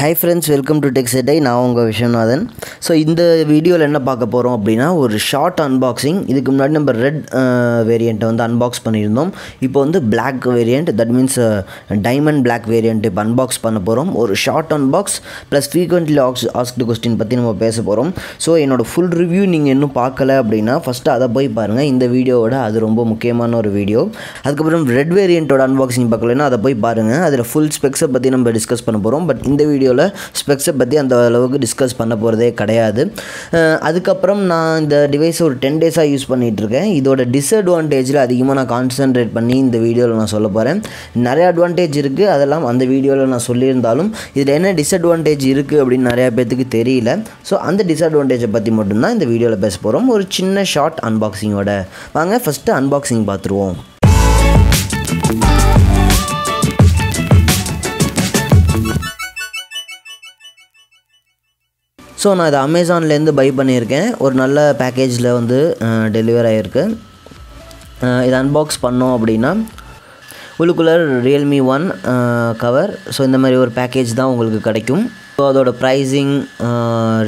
Hi friends, welcome to Tech Settai. நான் உங்கள் Viswanathan. So இந்த வீடியோவில் என்ன பார்க்க போகிறோம் அப்படின்னா ஒரு ஷார்ட் அன்பாக்சிங். இதுக்கு முன்னாடி நம்ம ரெட் வேரியண்ட்டை வந்து அன்பாக்ஸ் பண்ணியிருந்தோம். இப்போ வந்து black variant, that means diamond black variant இப்போ அன்பாக்ஸ் பண்ண போகிறோம். ஒரு short unbox plus frequently asked question பற்றி நம்ம பேச போகிறோம். ஸோ என்னோடய ஃபுல் ரிவ்யூ நீங்கள் இன்னும் பார்க்கல அப்படின்னா ஃபஸ்ட்டு அதை போய் பாருங்கள். இந்த வீடியோவோட அது ரொம்ப முக்கியமான ஒரு வீடியோ. அதுக்கப்புறம் ரெட் வேரியண்ட்டோட அன்பாக்சிங் பார்க்கலன்னா அதை போய் பாருங்கள். அதில் ஃபுல் ஸ்பெக்ஸை பற்றி நம்ம டிஸ்கஸ் பண்ண போகிறோம். பட் இந்த வீடியோவில் ஸ்பெக்ஸை பற்றி அந்த அளவுக்கு டிஸ்கஸ் பண்ண போகிறதே கிடையாது. அதுக்கப்புறம் நான் இந்த டிவைஸை ஒரு 10 டேஸாக யூஸ் பண்ணிகிட்ருக்கேன். இதோட டிஸ்அட்வான்டேஜில் அதிகமாக நான் கான்சன்ட்ரேட் பண்ணி இந்த வீடியோவில் நான் சொல்ல போகிறேன். நிறைய அட்வான்டேஜ் இருக்குது, அதெல்லாம் அந்த வீடியோவில் நான் சொல்லியிருந்தாலும் இதில் என்ன டிஸ்அட்வான்டேஜ் இருக்குது அப்படின்னு நிறையா பேர்த்துக்கு தெரியல. ஸோ அந்த டிஸ்அட்வான்டேஜை பற்றி மட்டும்தான் இந்த வீடியோவில் பேச போகிறோம், ஒரு சின்ன ஷார்ட் அன்பாக்சிங்கோட. வாங்க ஃபஸ்ட்டு அன்பாக்சிங் பார்த்துருவோம். ஸோ நான் இதை அமேசான்லேருந்து பை பண்ணியிருக்கேன். ஒரு நல்ல பேக்கேஜில் வந்து டெலிவர் ஆகிருக்கு. இதை அன்பாக்ஸ் பண்ணோம் அப்படின்னா உள்ளுக்குள்ளே ரியல்மி 1 கவர். ஸோ இந்த மாதிரி ஒரு பேக்கேஜ் தான் உங்களுக்கு கிடைக்கும். ஸோ அதோட ப்ரைஸிங்,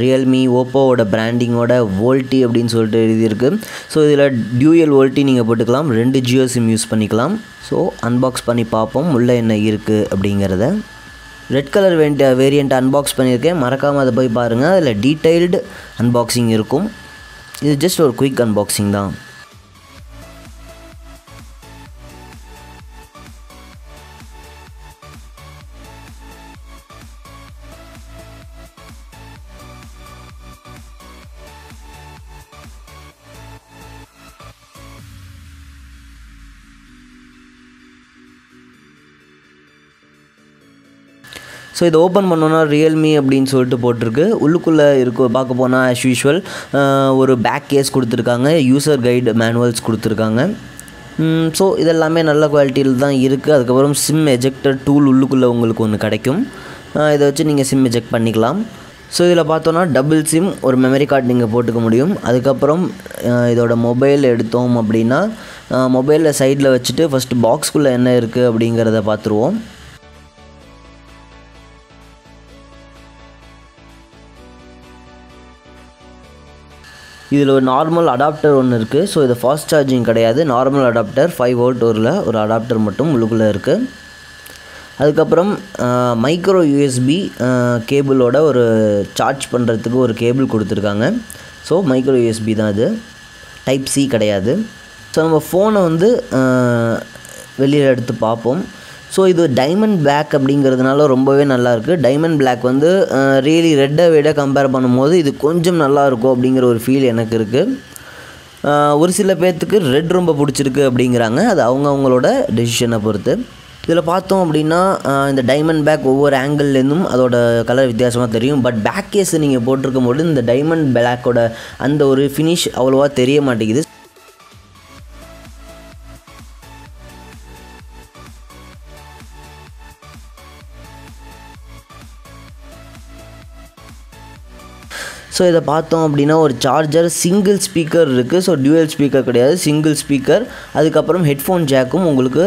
ரியல்மி ஓப்போவோட பிராண்டிங்கோட வோல்ட்டி அப்படின்னு சொல்லிட்டு எழுதியிருக்கு. ஸோ இதில் டியூயல் வோல்ட்டி நீங்கள் போட்டுக்கலாம், 2 ஜியோ சிம் யூஸ் பண்ணிக்கலாம். ஸோ அன்பாக்ஸ் பண்ணி பார்ப்போம் உள்ளே என்ன இருக்குது அப்படிங்கிறத. ரெட் கலர் வேரியண்ட் அன்பாக்ஸ் பண்ணியிருக்கேன், மறக்காமல் அதை போய் பாருங்கள். அதில் டீட்டெயில்டு அன்பாக்சிங் இருக்கும். இது ஜஸ்ட் ஒரு குயிக் அன்பாக்சிங் தான். ஸோ இதை ஓப்பன் பண்ணோன்னா ரியல்மி அப்படின்னு சொல்லிட்டு போட்டிருக்கு. உள்ளுக்குள்ளே பார்க்க போனால் ஆஸ் யூஷுவல் ஒரு பேக் கேஸ் கொடுத்துருக்காங்க, யூசர் கைடு மேனுவல்ஸ் கொடுத்துருக்காங்க. ஸோ இதெல்லாமே நல்ல குவாலிட்டியில் தான் இருக்குது. அதுக்கப்புறம் சிம் எஜெக்டர் டூல் உள்ளுக்குள்ளே உங்களுக்கு ஒன்று கிடைக்கும். இதை வச்சு நீங்கள் சிம் எஜெக்ட் பண்ணிக்கலாம். ஸோ இதில் பார்த்தோன்னா டபுள் சிம், ஒரு மெமரி கார்டு நீங்கள் போட்டுக்க முடியும். அதுக்கப்புறம் இதோட மொபைல் எடுத்தோம் அப்படின்னா மொபைலில் சைடில் வச்சுட்டு ஃபஸ்ட்டு பாக்ஸ்குள்ளே என்ன இருக்குது அப்படிங்கிறத பார்த்துருவோம். இதில் ஒரு நார்மல் அடாப்டர் ஒன்று இருக்குது. ஸோ இது ஃபாஸ்ட் சார்ஜிங் கிடையாது, நார்மல் அடாப்டர் 5 வோல்ட் ஒரு அடாப்டர் மட்டும் உள்ளுக்குள்ளே இருக்குது. அதுக்கப்புறம் மைக்ரோ யூஎஸ்பி கேபிளோட ஒரு சார்ஜ் பண்ணுறதுக்கு ஒரு கேபிள் கொடுத்துருக்காங்க. ஸோ மைக்ரோ யூஎஸ்பி தான் இது, டைப் சி கிடையாது. ஸோ நம்ம ஃபோனை வந்து வெளியில் எடுத்து பார்ப்போம். ஸோ இது டைமண்ட் பிளாக் அப்படிங்கிறதுனால ரொம்பவே நல்லாயிருக்கு. டைமண்ட் பிளாக் வந்து ரியலி ரெட்டை விட கம்பேர் பண்ணும்போது இது கொஞ்சம் நல்லாயிருக்கும் அப்படிங்கிற ஒரு ஃபீல் எனக்கு இருக்குது. ஒரு சில பேர்த்துக்கு ரெட் ரொம்ப பிடிச்சிருக்கு அப்படிங்கிறாங்க, அது அவங்களோட டெசிஷனை பொறுத்து. இதில் பார்த்தோம் அப்படின்னா இந்த டைமண்ட் பேக் ஒவ்வொரு ஆங்கிள்லேருந்தும் அதோட கலர் வித்தியாசமாக தெரியும். பட் பேக் கேஸ் நீங்கள் போட்டிருக்கும் போது இந்த டைமண்ட் பிளாக்கோட அந்த ஒரு ஃபினிஷ் அவ்வளோவா தெரிய மாட்டேங்குது. ஸோ இதை பார்த்தோம் அப்படின்னா ஒரு சார்ஜர், சிங்கிள் ஸ்பீக்கர் இருக்குது. ஸோ டியூயல் ஸ்பீக்கர் கிடையாது, சிங்கிள் ஸ்பீக்கர். அதுக்கப்புறம் ஹெட்ஃபோன் ஜாக்கும் உங்களுக்கு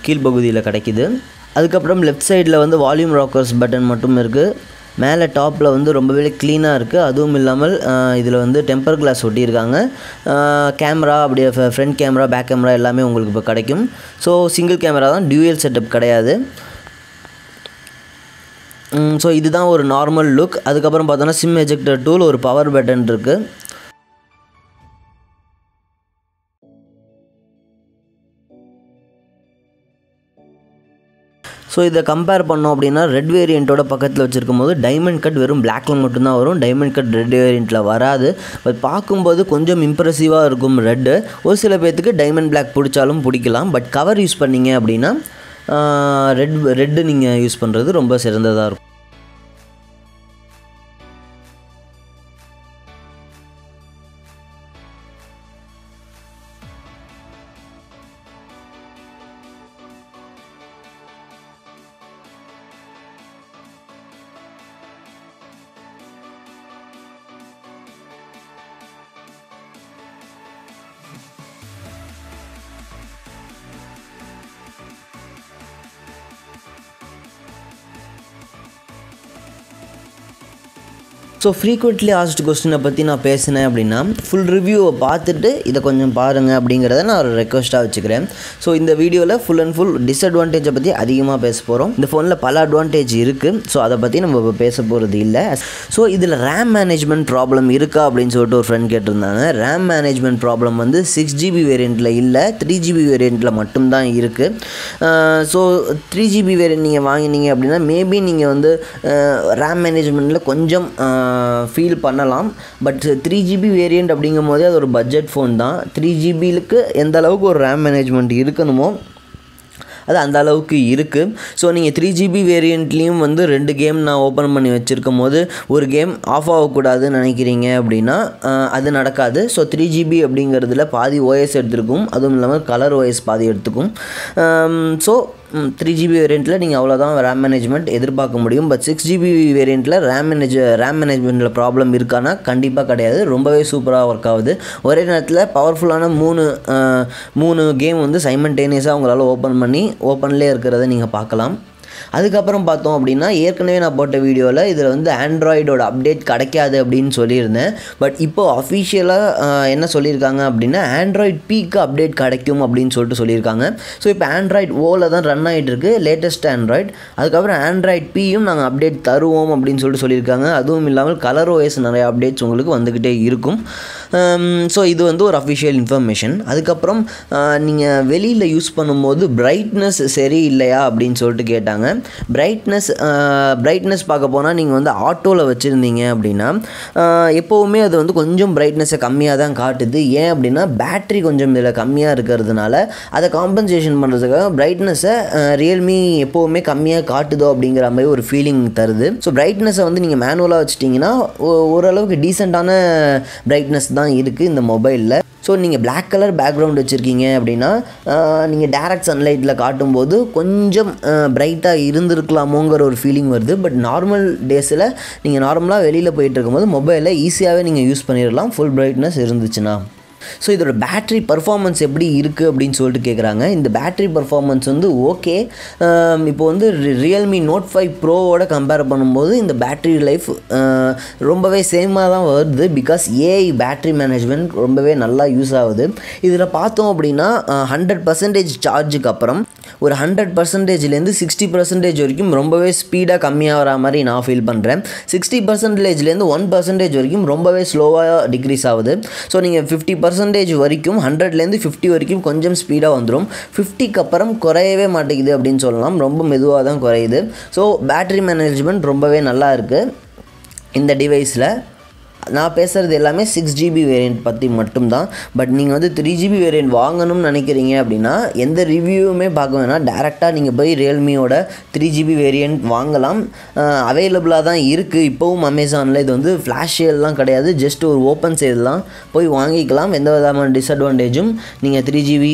கீழ்ப்பகுதியில் கிடைக்கிது. அதுக்கப்புறம் லெஃப்ட் சைடில் வந்து வால்யூம் ராக்கர்ஸ் பட்டன் மட்டும் இருக்குது. மேலே டாப்பில் வந்து ரொம்பவே க்ளீனாக இருக்குது. அதுவும் இல்லாமல் இதில் வந்து டெம்பர் கிளாஸ் ஒட்டியிருக்காங்க. கேமரா, அப்படியே ஃப்ரண்ட் கேமரா, பேக் கேமரா எல்லாமே உங்களுக்கு இப்போ கிடைக்கும். ஸோ சிங்கிள் கேமரா தான், டியூயல் செட்டப் கிடையாது. ஸோ இதுதான் ஒரு நார்மல் லுக். அதுக்கப்புறம் பார்த்தோன்னா சிம் எஜெக்டர் டூல், ஒரு பவர் பட்டன் இருக்குது. ஸோ இதை கம்பேர் பண்ணோம் அப்படின்னா ரெட் வேரியண்ட்டோட பக்கத்தில் வச்சுருக்கும் போது டைமண்ட் கட் வெறும் பிளாக்கில் மட்டும்தான் வரும், டைமண்ட் கட் ரெட் வேரியண்ட்டில் வராது. பட் பார்க்கும்போது கொஞ்சம் இம்ப்ரெசிவாக இருக்கும் ரெட்டு. ஒரு சில பேர்த்துக்கு டைமண்ட் பிளாக் பிடிச்சாலும் பிடிக்கலாம். பட் கவர் யூஸ் பண்ணிங்க அப்படின்னா ரெட்டு நீங்கள் யூஸ் பண்ணுறது ரொம்ப சிறந்ததாக இருக்கும். ஸோ ஃப்ரீக்வெண்ட்லி ஆஸ்க்டு கொஸ்டினை பற்றி நான் பேசினேன் அப்படின்னா ஃபுல் ரிவ்யூவை பார்த்துட்டு இதை கொஞ்சம் பாருங்கள் அப்படிங்கிறத நான் ஒரு ரெக்வஸ்ட்டாக வச்சுக்கிறேன். ஸோ இந்த வீடியோவில் ஃபுல் அண்ட் ஃபுல் டிஸ்அட்வான்டேஜை பற்றி அதிகமாக பேச போகிறோம். இந்த ஃபோனில் பல அட்வான்டேஜ் இருக்குது, ஸோ அதை பற்றி நம்ம பேச போகிறது இல்லை. ஸோ இதில் ரேம் மேனேஜ்மெண்ட் ப்ராப்ளம் இருக்கா அப்படின்னு சொல்லிட்டு ஒரு ஃப்ரெண்ட் கேட்டிருந்தாங்க. ரேம் மேனேஜ்மெண்ட் ப்ராப்ளம் வந்து 6GB வேரியண்ட்டில் இல்லை, 3GB வேரியண்ட்டில் மட்டும்தான் இருக்குது. ஸோ 3GB வேரியண்ட் நீங்கள் வாங்கினீங்க அப்படின்னா மேபி நீங்கள் வந்து ரேம் மேனேஜ்மெண்ட்டில் கொஞ்சம் ஃபீல் பண்ணலாம். பட் 3GB வேரியண்ட் அப்படிங்கும் போதே அது ஒரு பட்ஜெட் ஃபோன் தான். 3GBக்கு எந்த அளவுக்கு ஒரு ரேம் மேனேஜ்மெண்ட் இருக்கணுமோ அது அந்த அளவுக்கு இருக்குது. ஸோ நீங்கள் 3GB வேரியண்ட்லேயும் வந்து 2 கேம் நான் ஓப்பன் பண்ணி வச்சுருக்கும் போது ஒரு கேம் ஆஃப் ஆகக்கூடாதுன்னு நினைக்கிறீங்க அப்படின்னா அது நடக்காது. ஸோ 3GB அப்படிங்கிறதுல பாதி ஓஎஸ் எடுத்துருக்கும், அதுவும் இல்லாமல் கலர் ஓஎஸ் பாதி எடுத்துக்கும். ஸோ 3GB வேரியண்ட்டில் நீங்கள் அவ்வளோதான் ரேம் மேனேஜ்மெண்ட் எதிர்பார்க்க முடியும். பட் 6GB வேரியண்ட்டில் ரேம் மேனேஜ்மெண்ட்டில் ப்ராப்ளம் இருக்கானா கண்டிப்பாக கிடையாது. ரொம்பவே சூப்பராக ஒர்க் ஆகுது. ஒரே நேரத்தில் பவர்ஃபுல்லான 3 கேம் வந்து சைமல்டேனியஸாக உங்களால் ஓப்பன்லேயே இருக்கிறத நீங்கள் பார்க்கலாம். அதுக்கப்புறம் பார்த்தோம் அப்படின்னா ஏற்கனவே நான் போட்ட வீடியோவில் இதில் வந்து ஆண்ட்ராய்டோட அப்டேட் கிடைக்காது அப்படின்னு சொல்லியிருந்தேன். பட் இப்போது அஃபிஷியலாக என்ன சொல்லியிருக்காங்க அப்படின்னா ஆண்ட்ராய்ட் பீக்கு அப்டேட் கிடைக்கும் அப்படின்னு சொல்லியிருக்காங்க. ஸோ இப்போ ஆண்ட்ராய்ட் ஓவில் தான் ரன் ஆகிட்டு இருக்கு லேட்டஸ்ட் ஆண்ட்ராய்ட். அதுக்கப்புறம் ஆண்ட்ராய்ட் பீயும் நாங்கள் அப்டேட் தருவோம் அப்படின்னு சொல்லியிருக்காங்க. அதுவும் இல்லாமல் கலர் ஓஎஸ் நிறைய அப்டேட்ஸ் உங்களுக்கு வந்துக்கிட்டே இருக்கும். ஸோ இது வந்து ஒரு அஃபிஷியல் இன்ஃபர்மேஷன். அதுக்கப்புறம் நீங்கள் வெளியில் யூஸ் பண்ணும்போது பிரைட்னஸ் சரி இல்லையா அப்படின்னு சொல்லிட்டு கேட்டாங்க. பிரைட்னஸ் பார்க்க போனால் நீங்கள் வந்து ஆட்டோவில் வச்சுருந்தீங்க அப்படின்னா எப்போவுமே அது வந்து கொஞ்சம் பிரைட்னஸை கம்மியாக தான் காட்டுது. ஏன் அப்படின்னா பேட்ரி கொஞ்சம் இதில் கம்மியாக இருக்கிறதுனால அதை காம்பன்சேஷன் பண்ணுறதுக்காக பிரைட்னஸை ரியல்மி எப்போவுமே கம்மியாக காட்டுதோ அப்படிங்கிற மாதிரி ஒரு ஃபீலிங் தருது. ஸோ பிரைட்னஸை வந்து நீங்கள் மேனுவலாக வச்சிட்டிங்கன்னா ஓரளவுக்கு டீசெண்டான பிரைட்னஸ் தான் இருக்குது இந்த மொபைலில். ஸோ நீங்கள் பிளாக் கலர் பேக்ரவுண்ட் வச்சுருக்கீங்க அப்படின்னா நீங்கள் டேரக்ட் சன்லைட்டில் காட்டும்போது கொஞ்சம் பிரைட்டாக இருந்திருக்கலாமோங்கிற ஒரு ஃபீலிங் வருது. பட் நார்மல் டேஸில் நீங்கள் நார்மலாக வெளியில் போயிட்டு இருக்கும்போது மொபைலை ஈஸியாகவே நீங்கள் யூஸ் பண்ணிடலாம் ஃபுல் பிரைட்னஸ் இருந்துச்சுன்னா. ஸோ இதோட பேட்ரி பர்ஃபார்மன்ஸ் எப்படி இருக்குது அப்படின்னு சொல்லிட்டு கேட்குறாங்க. இந்த பேட்ரி பர்ஃபார்மன்ஸ் வந்து ஓகே. இப்போ வந்து ரியல்மி நோட் 5 ப்ரோவோட கம்பேர் பண்ணும்போது இந்த பேட்ரி லைஃப் ரொம்பவே சேமாக தான் வருது. பிகாஸ் ஏஐ பேட்ரி மேனேஜ்மெண்ட் ரொம்பவே நல்லா யூஸ் ஆகுது. இதில் பார்த்தோம் அப்படின்னா 100% சார்ஜுக்கு அப்புறம் ஒரு 100%லேருந்து 60% வரைக்கும் ரொம்பவே ஸ்பீடாக கம்மியாகிற மாதிரி நான் ஃபீல் பண்ணுறேன். 60%லேருந்து 1% வரைக்கும் ரொம்பவே ஸ்லோவாக டிக்ரீஸ் ஆகுது. ஸோ நீங்கள் 50% வரைக்கும் 100லேருந்து 50 வரைக்கும் கொஞ்சம் ஸ்பீடாக வந்துடும். 50க்கு அப்புறம் குறையவே மாட்டேங்குது அப்படின்னு சொல்லலாம். ரொம்ப மெதுவாக தான் குறையுது. ஸோ பேட்ரி மேனேஜ்மெண்ட் ரொம்பவே நல்லா இருக்குது இந்த டிவைஸில். நான் பேசுகிறது எல்லாமே 6GB வேரியண்ட் பற்றி மட்டும்தான். பட் நீங்கள் வந்து 3GB வேரியண்ட் வாங்கணும்னு நினைக்கிறீங்க அப்படின்னா எந்த ரிவ்யூவுமே பார்க்க வேணாம், டேரெக்டாக நீங்கள் போய் ரியல்மியோட 3GB வேரியண்ட் வாங்கலாம். அவைலபிளாக தான் இருக்குது இப்போவும் அமேசானில். இது வந்து ஃப்ளாஷ் சேல்லாம் கிடையாது, ஜஸ்ட் ஒரு ஓப்பன் சேல் தான். போய் வாங்கிக்கலாம். எந்த விதமான டிஸ்அட்வான்டேஜும் நீங்கள் 3GB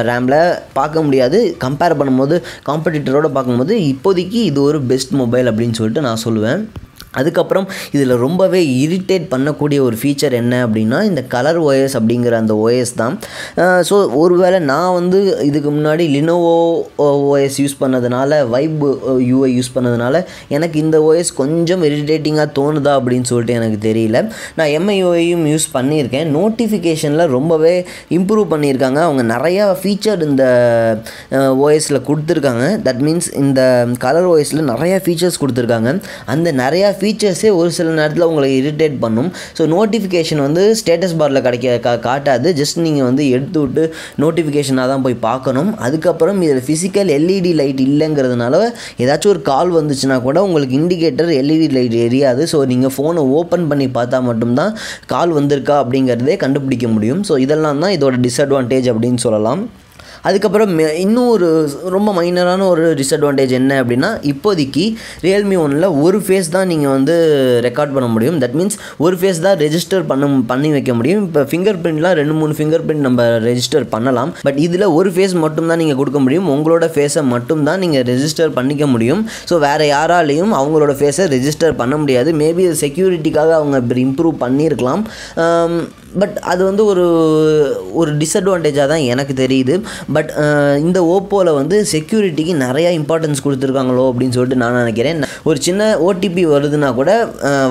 ரேமில் பார்க்க முடியாது. கம்பேர் பண்ணும்போது காம்படிட்டரோடு பார்க்கும்போது இப்போதைக்கு இது ஒரு பெஸ்ட் மொபைல் அப்படின்னு சொல்லிட்டு நான் சொல்லுவேன். அதுக்கப்புறம் இதில் ரொம்பவே இரிட்டேட் பண்ணக்கூடிய ஒரு ஃபீச்சர் என்ன அப்படின்னா இந்த கலர் ஓஎஸ் அப்படிங்கிற அந்த ஓஎஸ் தான். ஸோ ஒருவேளை நான் வந்து இதுக்கு முன்னாடி லினோவோ ஓஎஸ் யூஸ் பண்ணதுனால வைப் யூஐ யூஸ் பண்ணதுனால எனக்கு இந்த ஓஎஸ் கொஞ்சம் இரிட்டேட்டிங்காக தோணுதா அப்படின்னு சொல்லிட்டு எனக்கு தெரியல. நான் எம்ஐயூஐயும் யூஸ் பண்ணியிருக்கேன். நோட்டிஃபிகேஷனில் ரொம்பவே இம்ப்ரூவ் பண்ணியிருக்காங்க. அவங்க நிறையா ஃபீச்சர் இந்த ஓஎஸில் கொடுத்துருக்காங்க. தட் மீன்ஸ் இந்த கலர் ஓஎஸில் நிறையா ஃபீச்சர்ஸ் கொடுத்துருக்காங்க. அந்த நிறையா ஃபீச்சர்ஸே ஒரு சில நேரத்தில் உங்களை இரிட்டேட் பண்ணும். ஸோ நோட்டிஃபிகேஷன் வந்து ஸ்டேட்டஸ் பாரில் காட்டாது. ஜஸ்ட் நீங்கள் வந்து எடுத்து விட்டு நோட்டிஃபிகேஷனாக தான் போய் பார்க்கணும். அதுக்கப்புறம் இதில் ஃபிசிக்கல் எல்இடி லைட் இல்லைங்கிறதுனால ஏதாச்சும் ஒரு கால் வந்துச்சுன்னா கூட உங்களுக்கு இண்டிகேட்டர் எல்இடி லைட் எரியாது. ஸோ நீங்கள் ஃபோனை ஓப்பன் பண்ணி பார்த்தா மட்டும்தான் கால் வந்திருக்கா அப்படிங்கிறதே கண்டுபிடிக்க முடியும். ஸோ இதெல்லாம் தான் இதோட டிஸ்அட்வான்டேஜ் அப்படின்னு சொல்லலாம். அதுக்கப்புறம் இன்னும் ஒரு ரொம்ப மைனரான ஒரு டிஸ்அட்வான்டேஜ் என்ன அப்படின்னா இப்போதைக்கு ரியல்மி ஒன்னில் ஒரு ஃபேஸ் தான் நீங்கள் வந்து ரெக்கார்ட் பண்ண முடியும். தட் மீன்ஸ் ஒரு ஃபேஸ் தான் ரெஜிஸ்டர் பண்ணி வைக்க முடியும். இப்போ ஃபிங்கர் பிரிண்ட்லாம் 2-3 ஃபிங்கர் பிரிண்ட் நம்ம ரெஜிஸ்டர் பண்ணலாம். பட் இதில் ஒரு ஃபேஸ் மட்டும்தான் நீங்கள் கொடுக்க முடியும். உங்களோட ஃபேஸை மட்டும்தான் நீங்கள் ரெஜிஸ்டர் பண்ணிக்க முடியும். ஸோ வேறு யாராலையும் அவங்களோட ஃபேஸை ரெஜிஸ்டர் பண்ண முடியாது. மேபி செக்யூரிட்டிக்காக அவங்க இப்படி இம்ப்ரூவ் பண்ணியிருக்கலாம். பட் அது வந்து ஒரு டிஸ்அட்வான்டேஜாக தான் எனக்கு தெரியுது. பட் இந்த ஓப்போவில் வந்து செக்யூரிட்டிக்கு நிறையா இம்பார்ட்டன்ஸ் கொடுத்துருக்காங்களோ அப்படின்னு சொல்லிட்டு நான் நினைக்கிறேன். ஒரு சின்ன ஓடிபி வருதுன்னா கூட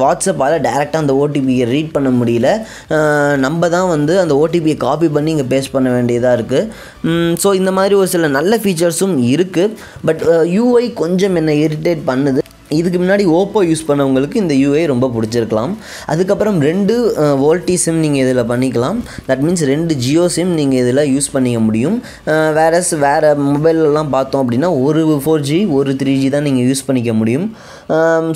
வாட்ஸ்அப்பால் டேரெக்டாக அந்த ஓடிபியை ரீட் பண்ண முடியல. நம்ம தான் வந்து அந்த ஓடிபியை காப்பி பண்ணி இங்கே பேஸ்ட் பண்ண வேண்டியதாக இருக்குது. ஸோ இந்த மாதிரி ஒரு சில நல்ல ஃபீச்சர்ஸும் இருக்குது. பட் யூஐ கொஞ்சம் என்னை இரிட்டேட் பண்ணுது. இதுக்கு முன்னாடி ஓப்போ யூஸ் பண்ணவங்களுக்கு இந்த யூஐ ரொம்ப பிடிச்சிருக்கலாம். அதுக்கப்புறம் 2 வோல்டி சிம் நீங்கள் இதில் பண்ணிக்கலாம். தட் மீன்ஸ் 2 ஜியோ சிம் நீங்கள் இதில் யூஸ் பண்ணிக்க முடியும். வேறு மொபைலெலாம் பார்த்தோம் அப்படின்னா ஒரு 4G ஒரு 3G தான் நீங்கள் யூஸ் பண்ணிக்க முடியும்.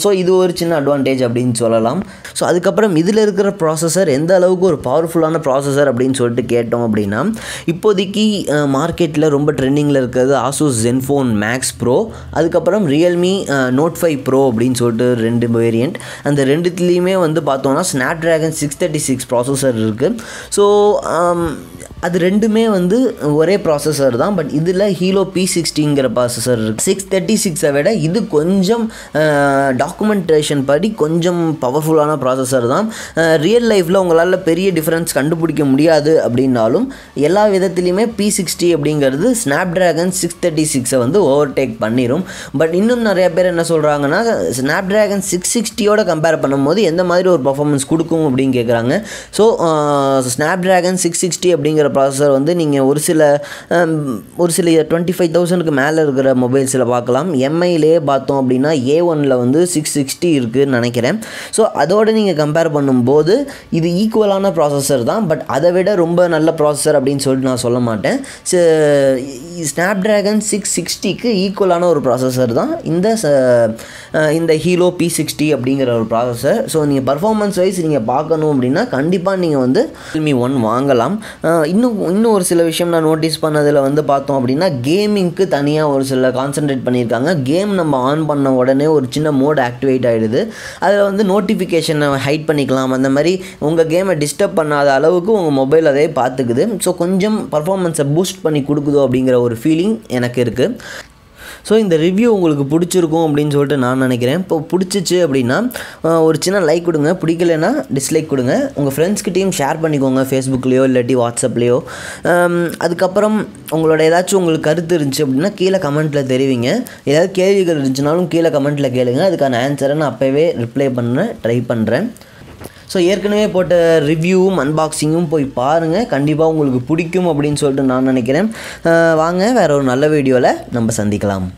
ஸோ இது ஒரு சின்ன அட்வான்டேஜ் அப்படின்னு சொல்லலாம். ஸோ அதுக்கப்புறம் இதில் இருக்கிற ப்ராசஸர் எந்த அளவுக்கு ஒரு பவர்ஃபுல்லான ப்ராசஸர் அப்படின்னு சொல்லிட்டு கேட்டோம் அப்படின்னா, இப்போதைக்கு மார்க்கெட்டில் ரொம்ப ட்ரெண்டிங்கில் இருக்கிறது ஆசூஸ் ZenFone Max Pro, அதுக்கப்புறம் ரியல்மி Note 5 Pro அப்படின்னு சொல்லிட்டு 2 வேரியண்ட். அந்த ரெண்டுத்துலேயுமே வந்து பார்த்தோன்னா Snapdragon 636 ப்ராசஸர் இருக்குது. ஸோ அது ரெண்டுமே வந்து ஒரே ப்ராசஸர் தான். பட் இதில் ஹீலோ P60ங்கிற ப்ராசஸர் இருக்குது. 636 விட இது கொஞ்சம் டாக்குமெண்டேஷன் படி கொஞ்சம் பவர்ஃபுல்லான ப்ராசஸர் தான். ரியல் லைஃப்பில் உங்களால் பெரிய டிஃப்ரென்ஸ் கண்டுபிடிக்க முடியாது அப்படின்னாலும் எல்லா விதத்துலேயுமே P60 அப்படிங்கிறது Snapdragon 636 வந்து ஓவர்டேக் பண்ணிடும். பட் இன்னும் நிறைய பேர் என்ன சொல்கிறாங்கன்னா, Snapdragon 660யோட கம்பேர் பண்ணும்போது எந்த மாதிரி ஒரு பர்ஃபார்மன்ஸ் கொடுக்கும் அப்படின்னு கேட்குறாங்க. ஸோ Snapdragon 660 அப்படிங்கிற ப்ராசஸர் வந்து நீங்கள் ஒரு சில 25,000க்கு மேலே இருக்கிற மொபைல்ஸில் பார்க்கலாம். எம்ஐலேயே பார்த்தோம் அப்படின்னா A1ல் வந்து 660 இருக்குதுன்னு நினைக்கிறேன். ஸோ அதோடு நீங்கள் கம்பேர் பண்ணும்போது இது ஈக்குவலான ப்ராசஸர் தான். பட் அதை விட ரொம்ப நல்ல ப்ராசஸர் அப்படின்னு சொல்லிட்டு நான் சொல்ல மாட்டேன். Snapdragon 660க்கு ஈக்குவலான ஒரு ப்ராசஸர் தான் இந்த ஹீலோ P60 அப்படிங்கிற ஒரு ப்ராசஸர். ஸோ நீங்கள் பர்ஃபார்மன்ஸ் வைஸ் நீங்கள் பார்க்கணும் அப்படின்னா கண்டிப்பாக நீங்கள் வந்து Realme 1 வாங்கலாம். இன்னும் ஒரு சில விஷயம் நான் நோட்டீஸ் பண்ணதில் வந்து பார்த்தோம் அப்படின்னா, கேமிங்க்கு தனியாக ஒரு சில கான்சன்ட்ரேட் பண்ணியிருக்காங்க. கேம் நம்ம ஆன் பண்ண உடனே ஒரு சின்ன மோட் ஆக்டிவேட் ஆகிடுது. அதில் வந்து நோட்டிஃபிகேஷனை ஹைட் பண்ணிக்கலாம். அந்த மாதிரி உங்கள் கேமை டிஸ்டர்ப் பண்ணாத அளவுக்கு உங்கள் மொபைல் அதே பார்த்துக்குது. ஸோ கொஞ்சம் பர்ஃபார்மன்ஸை பூஸ்ட் பண்ணி கொடுக்குதோ அப்படிங்கிற ஒரு ஃபீலிங் எனக்கு இருக்குது. ஸோ இந்த ரிவ்யூ உங்களுக்கு பிடிச்சிருக்கும் அப்படின்னு சொல்லிட்டு நான் நினைக்கிறேன். இப்போ பிடிச்சிச்சு அப்படின்னா ஒரு சின்ன லைக் கொடுங்க, பிடிக்கலைன்னா டிஸ்லைக் கொடுங்க. உங்கள் ஃப்ரெண்ட்ஸ்கிட்டையும் ஷேர் பண்ணிக்கோங்க, ஃபேஸ்புக்லேயோ இல்லாட்டி வாட்ஸ்அப்லேயோ. அதுக்கப்புறம் உங்களோட ஏதாச்சும் உங்களுக்கு கருத்து இருந்துச்சு அப்படின்னா கீழே கமெண்ட்டில் தெரிவிங்க. ஏதாவது கேள்விகள் இருந்துச்சுனாலும் கீழே கமெண்ட்டில் கேளுங்க. அதுக்கான ஆன்சரை நான் அப்போவே ரிப்ளை பண்ண ட்ரை பண்ணுறேன். ஸோ ஏற்கனவே போட்ட ரிவ்யூவும் அன்பாக்சிங்கும் போய் பாருங்கள். கண்டிப்பாக உங்களுக்கு பிடிக்கும் அப்படின்னு சொல்லிட்டு நான் நினைக்கிறேன். வாங்க வேறு ஒரு நல்ல வீடியோவில் நம்ம சந்திக்கலாம்.